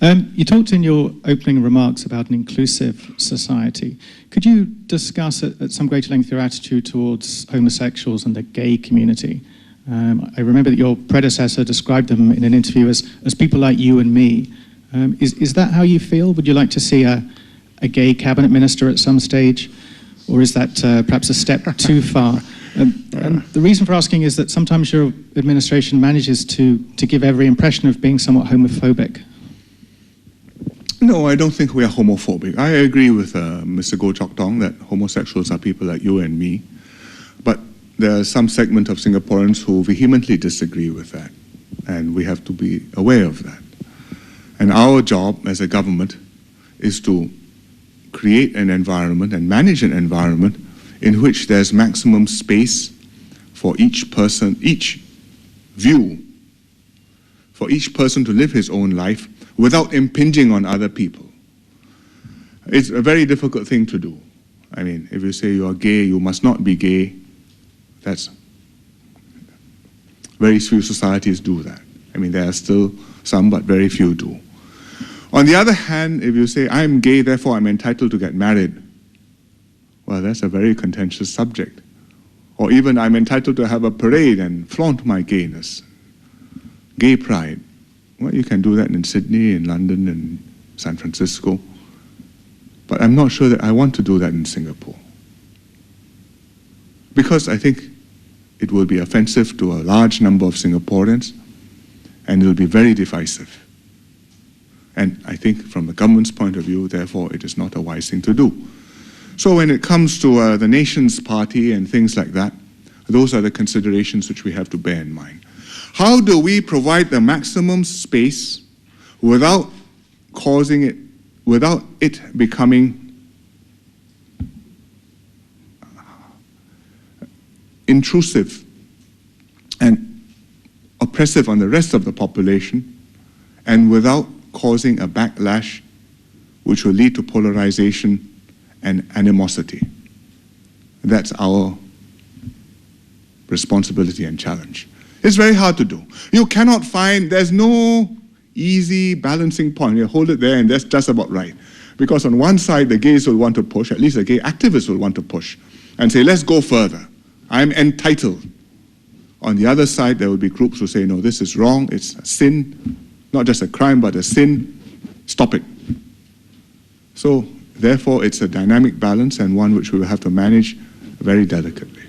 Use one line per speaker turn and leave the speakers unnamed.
You talked in your opening remarks about an inclusive society. Could you discuss at some greater length your attitude towards homosexuals and the gay community? I remember that your predecessor described them in an interview as people like you and me. Is that how you feel? Would you like to see a gay cabinet minister at some stage? Or is that perhaps a step too far? And the reason for asking is that sometimes your administration manages to give every impression of being somewhat homophobic.
No, I don't think we are homophobic. I agree with Mr. Goh Chok Tong that homosexuals are people like you and me. But there are some segment of Singaporeans who vehemently disagree with that. And we have to be aware of that. And our job as a government is to create an environment and manage an environment in which there's maximum space for each person, each view, for each person to live his own life without impinging on other people. It's a very difficult thing to do. I mean, if you say you are gay, you must not be gay, that's, very few societies do that. I mean, there are still some, but very few do. On the other hand, if you say, I'm gay, therefore I'm entitled to get married, well, that's a very contentious subject. Or even I'm entitled to have a parade and flaunt my gayness. Gay pride. Well, you can do that in Sydney, in London, in San Francisco. But I'm not sure that I want to do that in Singapore. Because I think it will be offensive to a large number of Singaporeans, and it will be very divisive. And I think from the government's point of view, therefore, it is not a wise thing to do. So when it comes to the nation's party and things like that, those are the considerations which we have to bear in mind. How do we provide the maximum space without causing it, without it becoming intrusive and oppressive on the rest of the population, and without causing a backlash which will lead to polarization and animosity? That's our responsibility and challenge. It's very hard to do. You cannot find, there's no easy balancing point. You hold it there and that's just about right. Because on one side, the gays will want to push, at least the gay activists will want to push, and say, let's go further. I'm entitled. On the other side, there will be groups who say, no, this is wrong, it's a sin, not just a crime, but a sin, stop it. So, therefore, it's a dynamic balance and one which we will have to manage very delicately.